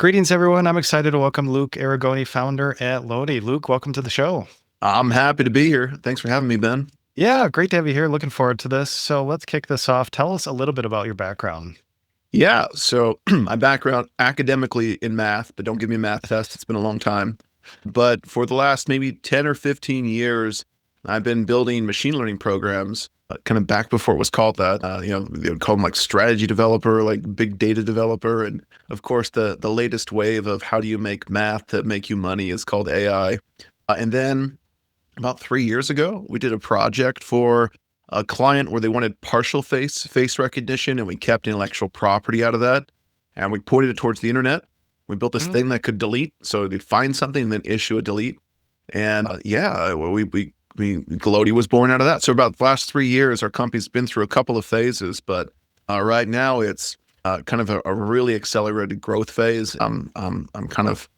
Greetings, everyone. I'm excited to welcome Luke Arrigoni, founder at Loti. Luke, welcome to the show. I'm happy to be here. Thanks for having me, Ben. Yeah, great to have you here. Looking forward to this. So let's kick this off. Tell us a little bit about your background. Yeah, so my background academically in math, but don't give me a math test. It's been a long time. But for the last maybe 10 or 15 years, I've been building machine learning programs, kind of back before it was called that. They would call them like strategy developer, like big data developer. And of course, the latest wave of how do you make math to make you money is called AI. And then about 3 years ago, we did a project for a client where they wanted partial face recognition, and we kept intellectual property out of that. And we pointed it towards the internet. We built this thing that could delete. So they'd find something and then issue a delete. And Loti was born out of that. So about the last 3 years, our company's been through a couple of phases, but right now it's kind of a really accelerated growth phase. I'm kind of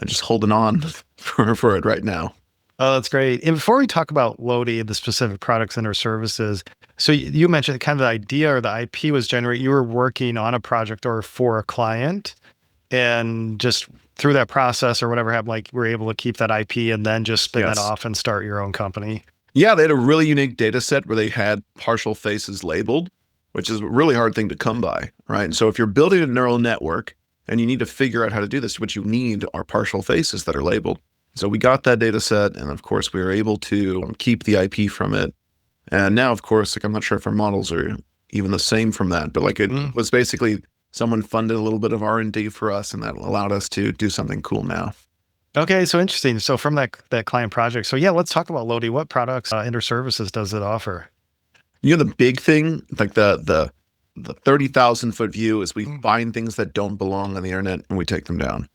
just holding on for it right now. Oh, that's great. And before we talk about Loti and the specific products and or services, so you mentioned kind of the idea or the IP was generated. You were working on a project or for a client, and just through that process or whatever happened, like we're able to keep that IP and then just spin that off and start your own company. Yeah, they had a really unique data set where they had partial faces labeled, which is a really hard thing to come by, right? And so if you're building a neural network and you need to figure out how to do this, what you need are partial faces that are labeled. So we got that data set, and of course we were able to keep the IP from it. And now, of course, like I'm not sure if our models are even the same from that, but like it was basically someone funded a little bit of R&D for us, and that allowed us to do something cool now. Okay, so interesting. So from that client project, so yeah, let's talk about Loti. What products and/or services does it offer? You know, the big thing, like the 30,000 foot view, is we find things that don't belong on the internet and we take them down.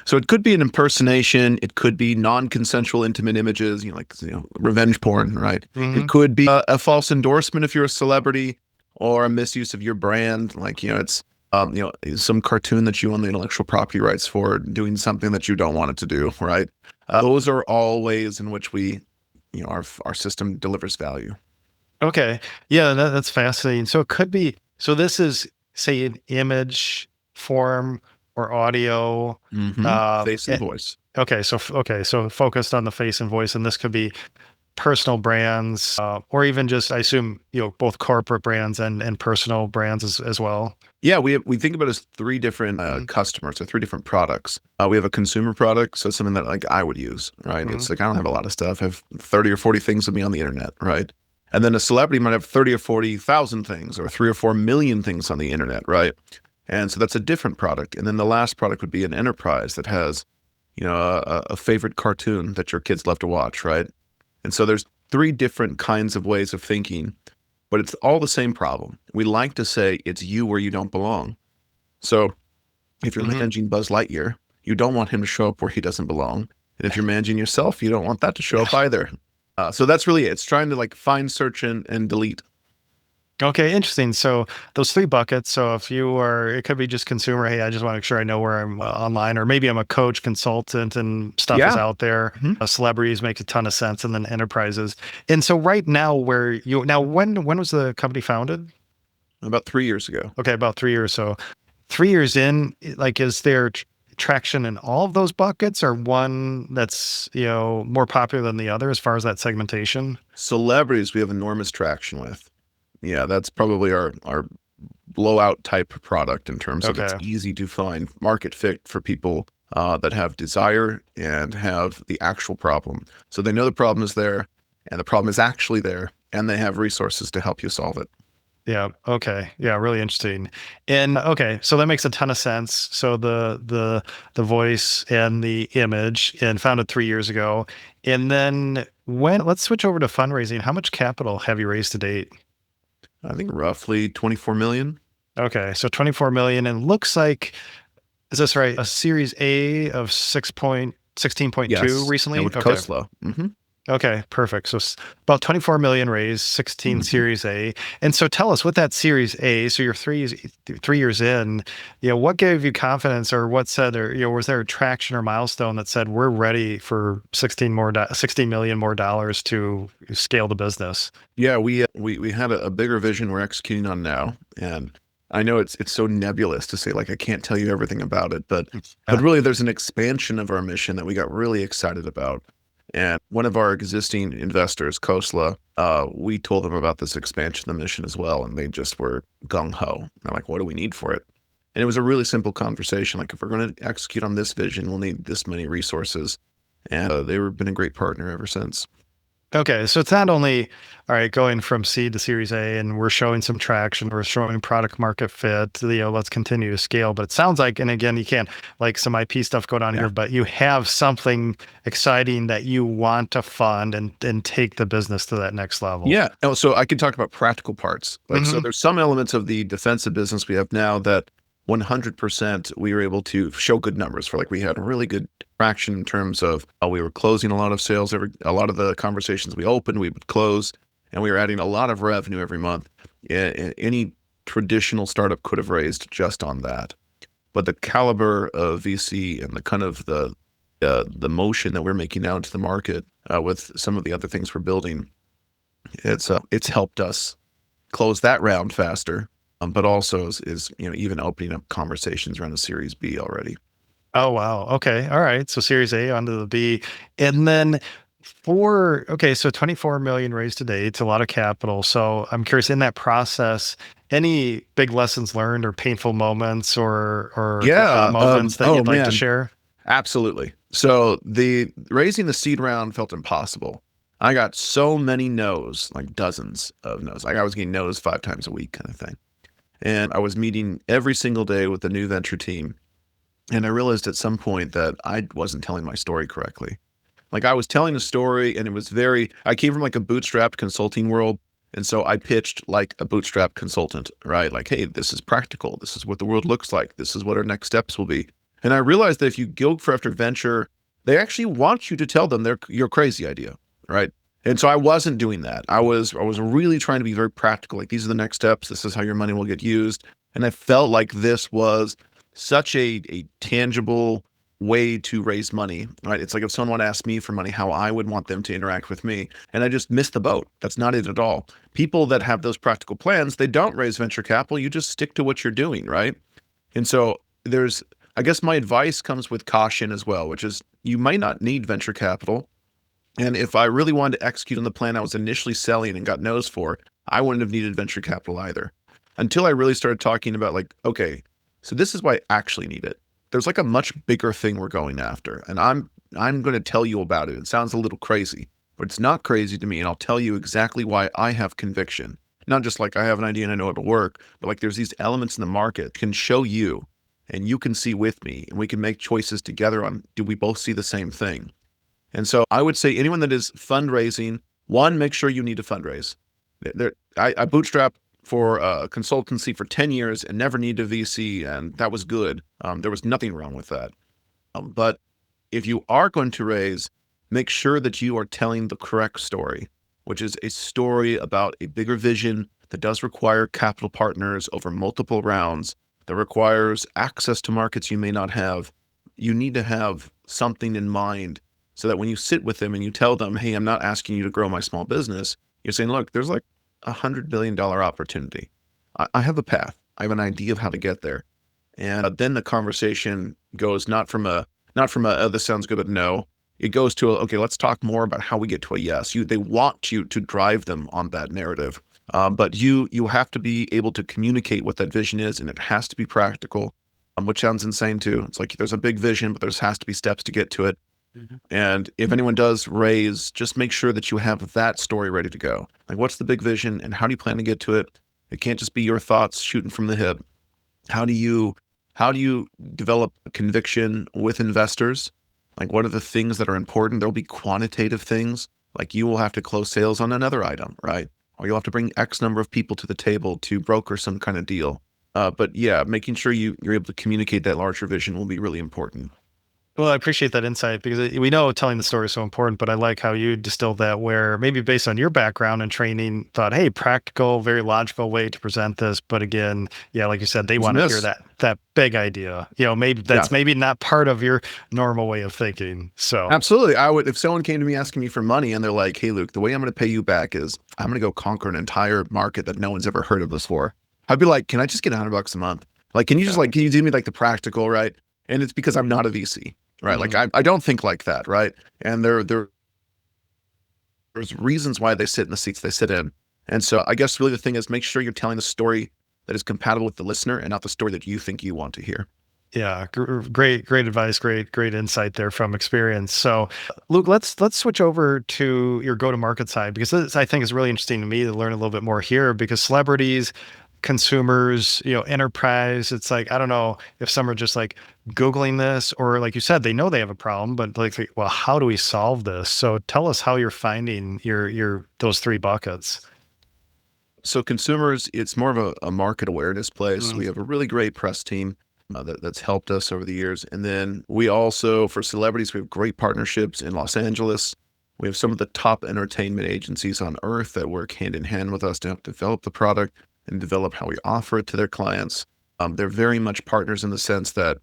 So it could be an impersonation. It could be non-consensual intimate images, revenge porn, right? It could be a false endorsement if you're a celebrity, or a misuse of your brand. Like, it's, some cartoon that you own the intellectual property rights for doing something that you don't want it to do, right? Those are all ways in which our system delivers value. Okay. Yeah, that's fascinating. So it could be, so this is, say, an image form or audio. Face and voice. Okay. So focused on the face and voice, and this could be personal brands, or even just, I assume, both corporate brands and personal brands as well. Yeah, we think about it as three different customers or three different products. We have a consumer product, so something that like I would use, right? It's like I don't have a lot of stuff. I have 30 or 40 things of me on the internet, right? And then a celebrity might have 30 or 40,000 things, or 3 or 4 million things on the internet, right? And so that's a different product. And then the last product would be an enterprise that has, a favorite cartoon that your kids love to watch, right? And so there's three different kinds of ways of thinking, but it's all the same problem. We like to say it's you where you don't belong. So if you're managing Buzz Lightyear, you don't want him to show up where he doesn't belong. And if you're managing yourself, you don't want that to show up either. So that's really it. It's trying to like find, search, and delete. Okay, interesting. So those three buckets. So if it could be just consumer. Hey, I just want to make sure I know where I'm online, or maybe I'm a coach, consultant, and stuff is out there. Celebrities makes a ton of sense, and then enterprises. And so right now, when was the company founded? About 3 years ago. Okay, about 3 years. So 3 years in, like, is there traction in all of those buckets, or one that's more popular than the other as far as that segmentation? Celebrities we have enormous traction with. Yeah, that's probably our blowout type product in terms of it's easy to find market fit for people that have desire and have the actual problem. So they know the problem is there, and the problem is actually there, and they have resources to help you solve it. Yeah. Okay. Yeah. Really interesting. And okay, so that makes a ton of sense. So the voice and the image, and founded 3 years ago. And then let's switch over to fundraising. How much capital have you raised to date? I think roughly 24 million. Okay. So 24 million, and looks like, is this right? A Series A of 16.2 recently? With Coslow. Okay, perfect. So about 24 million raised, 16 Series A. And so tell us, with that Series A, so you're 3 years in, what gave you confidence, or what said, or was there a traction or milestone that said we're ready for 16 million more dollars to scale the business? Yeah, we had a bigger vision we're executing on now, and I know it's so nebulous to say, like, I can't tell you everything about it, but Yeah. really there's an expansion of our mission that we got really excited about. And one of our existing investors, Khosla, we told them about this expansion of the mission as well, and they just were gung ho. They're like, what do we need for it? And it was a really simple conversation. Like, if we're going to execute on this vision, we'll need this many resources. And they've been a great partner ever since. Okay, so it's not only, all right, going from seed to Series A, and we're showing some traction, we're showing product market fit, let's continue to scale. But it sounds like, and again, you can't, like, some IP stuff going on Yeah. here, but you have something exciting that you want to fund and take the business to that next level. Yeah. Oh, so I can talk about practical parts. Like, so there's some elements of the defensive business we have now that 100% we were able to show good numbers for. Like, we had really good traction in terms of we were closing a lot of sales. A lot of the conversations we opened, we would close, and we were adding a lot of revenue every month. Any traditional startup could have raised just on that. But the caliber of VC and the kind of the motion that we're making now into the market with some of the other things we're building, it's helped us close that round faster. But also is even opening up conversations around a Series B already. Oh, wow. Okay. All right. So Series A onto the B. And then so 24 million raised to date. It's a lot of capital. So I'm curious, in that process, any big lessons learned or painful moments or moments that you'd like to share? Absolutely. So the raising the seed round felt impossible. I got so many no's, like dozens of no's. Like, I was getting no's 5 times a week kind of thing. And I was meeting every single day with the new venture team. And I realized at some point that I wasn't telling my story correctly. Like, I was telling a story, and I came from like a bootstrapped consulting world. And so I pitched like a bootstrap consultant, right? Like, hey, this is practical. This is what the world looks like. This is what our next steps will be. And I realized that if you go for after venture, they actually want you to tell them your crazy idea, right? And so I wasn't doing that. I was really trying to be very practical. Like, these are the next steps. This is how your money will get used. And I felt like this was such a tangible way to raise money, right? It's like if someone asked me for money, how I would want them to interact with me. And I just missed the boat. That's not it at all. People that have those practical plans, they don't raise venture capital. You just stick to what you're doing, right? And so I guess my advice comes with caution as well, which is you might not need venture capital. And if I really wanted to execute on the plan I was initially selling and got no's for, I wouldn't have needed venture capital either. Until I really started talking about, like, okay, so this is why I actually need it. There's like a much bigger thing we're going after, and I'm going to tell you about it. It sounds a little crazy, but it's not crazy to me, and I'll tell you exactly why I have conviction. Not just like I have an idea and I know it'll work, but like there's these elements in the market can show you, and you can see with me, and we can make choices together on, do we both see the same thing? And so I would say anyone that is fundraising, one, make sure you need to fundraise. I bootstrapped for a consultancy for 10 years and never needed a VC, and that was good. There was nothing wrong with that. But if you are going to raise, make sure that you are telling the correct story, which is a story about a bigger vision that does require capital partners over multiple rounds, that requires access to markets you may not have. You need to have something in mind so that when you sit with them and you tell them, hey, I'm not asking you to grow my small business. You're saying, look, there's like $100 billion opportunity. I have a path. I have an idea of how to get there. And then the conversation goes not from a, oh, this sounds good, but no. It goes to, okay, let's talk more about how we get to a yes. They want you to drive them on that narrative. But you have to be able to communicate what that vision is, and it has to be practical, which sounds insane too. It's like there's a big vision, but there has to be steps to get to it. Mm-hmm. And if anyone does raise, just make sure that you have that story ready to go. Like, what's the big vision and how do you plan to get to it? It can't just be your thoughts shooting from the hip. How do you develop conviction with investors? Like, what are the things that are important? There'll be quantitative things, like you will have to close sales on another item, right? Or you'll have to bring X number of people to the table to broker some kind of deal. But yeah, making sure you're able to communicate that larger vision will be really important. Well, I appreciate that insight, because we know telling the story is so important, but I like how you distilled that, where maybe based on your background and training, thought, hey, practical, very logical way to present this. But again, yeah, like you said, they want to hear that big idea. Maybe that's maybe not part of your normal way of thinking. So absolutely. I would, if someone came to me asking me for money and they're like, hey, Luke, the way I'm going to pay you back is I'm going to go conquer an entire market that no one's ever heard of before. I'd be like, can I just get $100 a month? Like, can you just can you do me like the practical, right? And it's because I'm not a VC, right? Like I don't think like that, right? And there's reasons why they sit in the seats they sit in. And so I guess really the thing is make sure you're telling the story that is compatible with the listener and not the story that you think you want to hear. Yeah, great advice, great insight there from experience. So, Luke, let's switch over to your go-to-market side, because this, I think, is really interesting to me to learn a little bit more here, because celebrities, consumers, enterprise, it's like, I don't know if some are just like Googling this, or like you said, they know they have a problem, but like, well, how do we solve this? So tell us how you're finding your those three buckets. So consumers, it's more of a market awareness place. We have a really great press team that's helped us over the years. And then we also, for celebrities, we have great partnerships in Los Angeles. We have some of the top entertainment agencies on earth that work hand in hand with us to help develop the product and develop how we offer it to their clients. They're very much partners in the sense that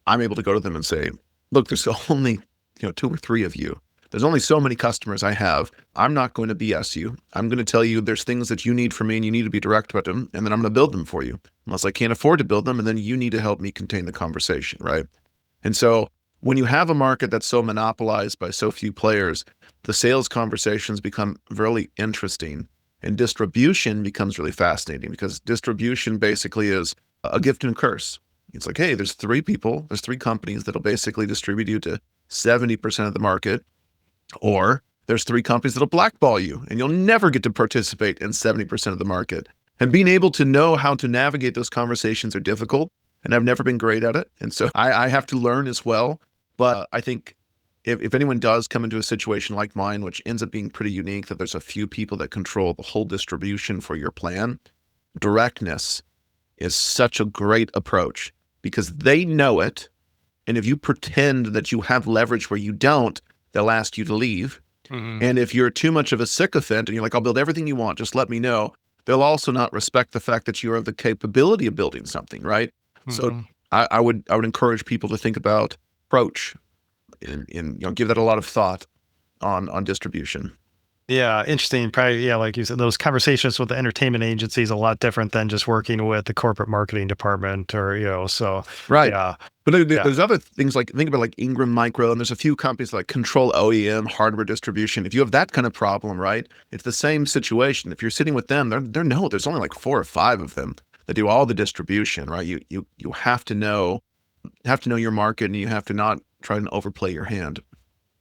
I'm able to go to them and say, look, there's only 2 or 3 of you. There's only so many customers I have. I'm not going to BS you. I'm going to tell you there's things that you need from me and you need to be direct about them, and then I'm going to build them for you. Unless I can't afford to build them, and then you need to help me contain the conversation, right? And so when you have a market that's so monopolized by so few players, the sales conversations become really interesting, and distribution becomes really fascinating, because distribution basically is a gift and a curse. It's like, hey, there's 3 companies that'll basically distribute you to 70% of the market. Or there's 3 companies that'll blackball you and you'll never get to participate in 70% of the market. And being able to know how to navigate those conversations are difficult, and I've never been great at it. And so I have to learn as well. But I think if anyone does come into a situation like mine, which ends up being pretty unique, that there's a few people that control the whole distribution for your plan, directness is such a great approach, because they know it. And if you pretend that you have leverage where you don't, they'll ask you to leave. And if you're too much of a sycophant and you're like, I'll build everything you want, just let me know, they'll also not respect the fact that you have the capability of building something, right? So I would encourage people to think about approach and give that a lot of thought on distribution. Yeah, interesting. Probably, yeah, like you said, those conversations with the entertainment agencies a lot different than just working with the corporate marketing department, or so. Right. Yeah. But there's other things, like think about like Ingram Micro, and there's a few companies like control OEM hardware distribution. If you have that kind of problem, right, it's the same situation. If you're sitting with them, there's only like 4 or 5 of them that do all the distribution, right? You have to know your market, and you have to not try and overplay your hand.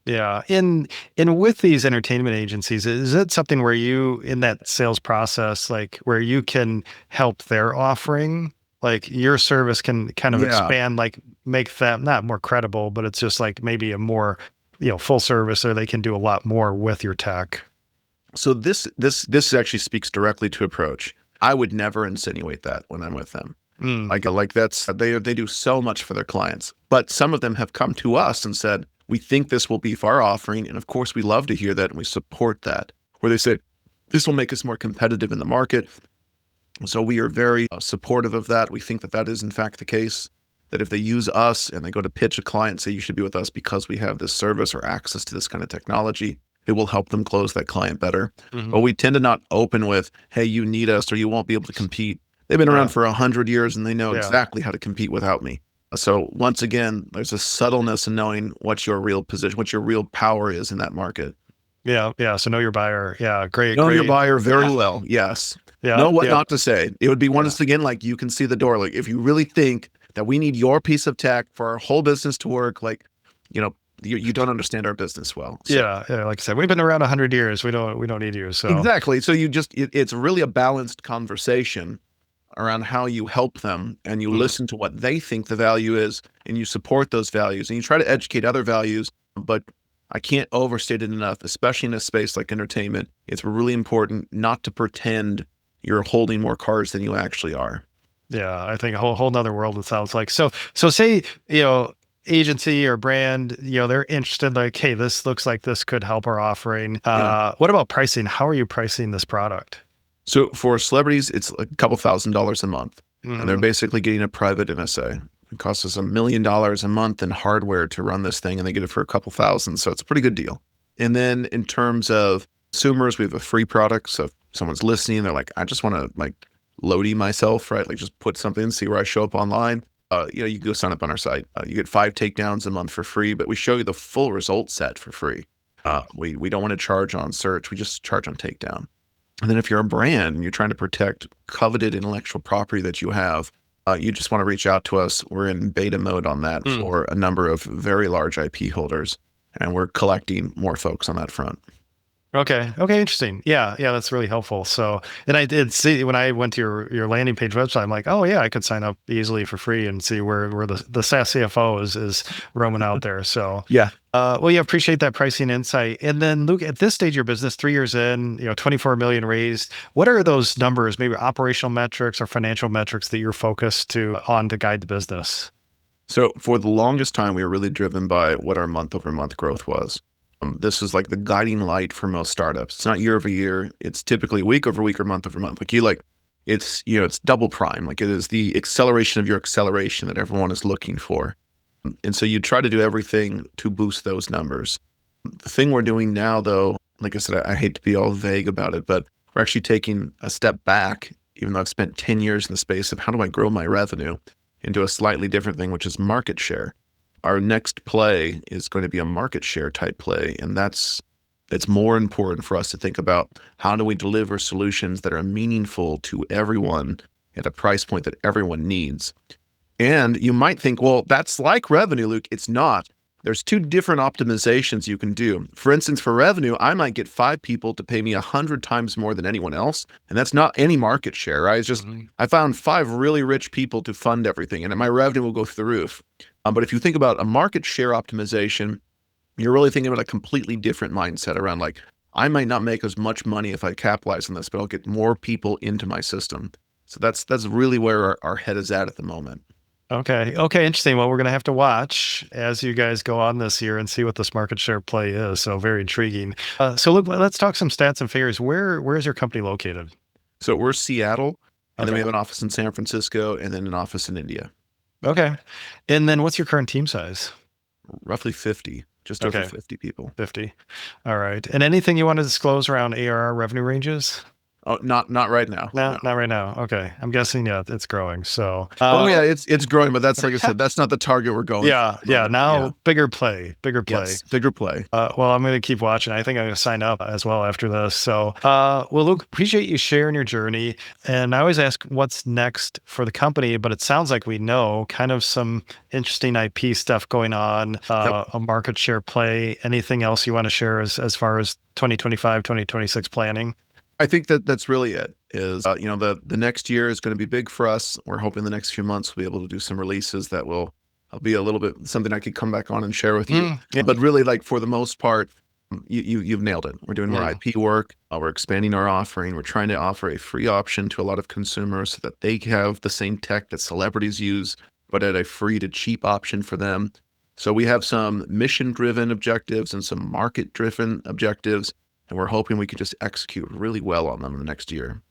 Yeah. And with these entertainment agencies, is it something where you, in that sales process, like where you can help their offering, like your service can kind of expand, like make them not more credible, but it's just like maybe a more, full service, or they can do a lot more with your tech? So this actually speaks directly to approach. I would never insinuate that when I'm with them. Like that's, they do so much for their clients, but some of them have come to us and said, we think this will be for our offering. And of course, we love to hear that, and we support that. Where they say, this will make us more competitive in the market. So we are very supportive of that. We think that that is in fact the case, that if they use us and they go to pitch a client, say you should be with us because we have this service or access to this kind of technology, it will help them close that client better. But we tend to not open with, hey, you need us or you won't be able to compete. They've been around for 100 years and they know exactly how to compete without me. So once again, there's a subtleness in knowing what your real position, what your real power is in that market. Yeah. Yeah. So know your buyer. Yeah. Great. Know your buyer very well. Yes. Yeah. Know what not to say. It would be once again, like you can see the door. Like if you really think that we need your piece of tech for our whole business to work, like, you don't understand our business well. So. Yeah. Like I said, we've been around 100 years. We don't need you. So exactly. So it's really a balanced conversation around how you help them, and you listen to what they think the value is, and you support those values, and you try to educate other values. But I can't overstate it enough, especially in a space like entertainment. It's really important not to pretend you're holding more cards than you actually are. Yeah, I think a whole nother world, it sounds like. So say, agency or brand, they're interested, like, hey, this looks like this could help our offering. What about pricing? How are you pricing this product? So for celebrities, it's a couple $1,000s a month, and they're basically getting a private MSA. It costs us $1 million a month in hardware to run this thing, and they get it for a couple thousand. So it's a pretty good deal. And then in terms of consumers, we have a free product. So if someone's listening, they're like, I just want to Loti myself, right? Like just put something, see where I show up online. You go sign up on our site. You get 5 takedowns a month for free, but we show you the full result set for free. We don't want to charge on search. We just charge on takedown. And then if you're a brand and you're trying to protect coveted intellectual property that you have, you just want to reach out to us. We're in beta mode on that for a number of very large IP holders, and we're collecting more folks on that front. Okay. Interesting. Yeah. That's really helpful. So, and I did see when I went to your landing page website, I'm like, oh yeah, I could sign up easily for free and see where the SaaS CFO is roaming out there. So yeah. Appreciate that pricing insight. And then Luke, at this stage of your business, 3 years in, 24 million raised. What are those numbers, maybe operational metrics or financial metrics that you're focused on to guide the business? So for the longest time, we were really driven by what our month-over-month growth was. This is like the guiding light for most startups. It's not year over year. It's typically week over week or month over month. It's double prime. Like it is the acceleration of your acceleration that everyone is looking for. And so you try to do everything to boost those numbers. The thing we're doing now, though, like I said, I hate to be all vague about it, but we're actually taking a step back, even though I've spent 10 years in the space of how do I grow my revenue, into a slightly different thing, which is market share. Our next play is going to be a market share type play. And it's more important for us to think about how do we deliver solutions that are meaningful to everyone at a price point that everyone needs. And you might think, well, that's like revenue, Luke. It's not. There's 2 different optimizations you can do. For instance, for revenue, I might get 5 people to pay me 100 times more than anyone else. And that's not any market share, right? It's just, I found 5 really rich people to fund everything and my revenue will go through the roof. But if you think about a market share optimization, you're really thinking about a completely different mindset around like, I might not make as much money if I capitalize on this, but I'll get more people into my system. So that's really where our head is at the moment. Okay. Interesting. Well, we're going to have to watch as you guys go on this year and see what this market share play is. So very intriguing. So look, let's talk some stats and figures. Where is your company located? So we're Seattle, and then we have an office in San Francisco and then an office in India. Okay. And then what's your current team size? Roughly 50, just over 50 people. 50. All right. And anything you want to disclose around ARR revenue ranges? Oh, not right now. No, not right now. Okay. I'm guessing, it's growing. So, it's growing, but that's, like I said, that's not the target we're going for. Now bigger play. Yes, bigger play. Well, I'm going to keep watching. I think I'm going to sign up as well after this. So, Luke, appreciate you sharing your journey. And I always ask what's next for the company, but it sounds like we know kind of some interesting IP stuff going on, a market share play. Anything else you want to share as far as 2025, 2026 planning? I think that's really it is, the next year is going to be big for us. We're hoping the next few months we'll be able to do some releases that will be a little bit something I could come back on and share with you. But really, like for the most part, you've nailed it. We're doing more IP work. We're expanding our offering. We're trying to offer a free option to a lot of consumers so that they have the same tech that celebrities use, but at a free to cheap option for them. So we have some mission-driven objectives and some market-driven objectives. And we're hoping we could just execute really well on them in the next year.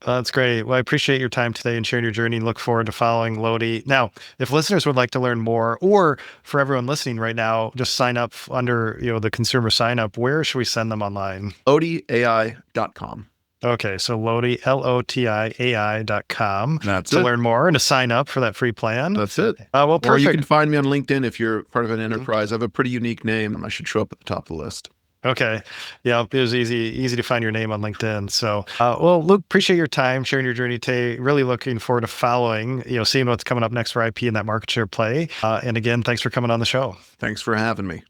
That's great. Well, I appreciate your time today and sharing your journey. Look forward to following Loti. Now, if listeners would like to learn more, or for everyone listening right now, just sign up under the consumer sign up. Where should we send them online? LotiAI.com. Okay, so Loti, LotiAI.com. That's to it. learn more and to sign up for that free plan. That's it. Well, perfect. Or you can find me on LinkedIn if you're part of an enterprise. I have a pretty unique name. I should show up at the top of the list. Okay. Yeah, it was easy to find your name on LinkedIn. So, Luke, appreciate your time, sharing your journey today. Really looking forward to following, seeing what's coming up next for IP and that market share play. And again, thanks for coming on the show. Thanks for having me.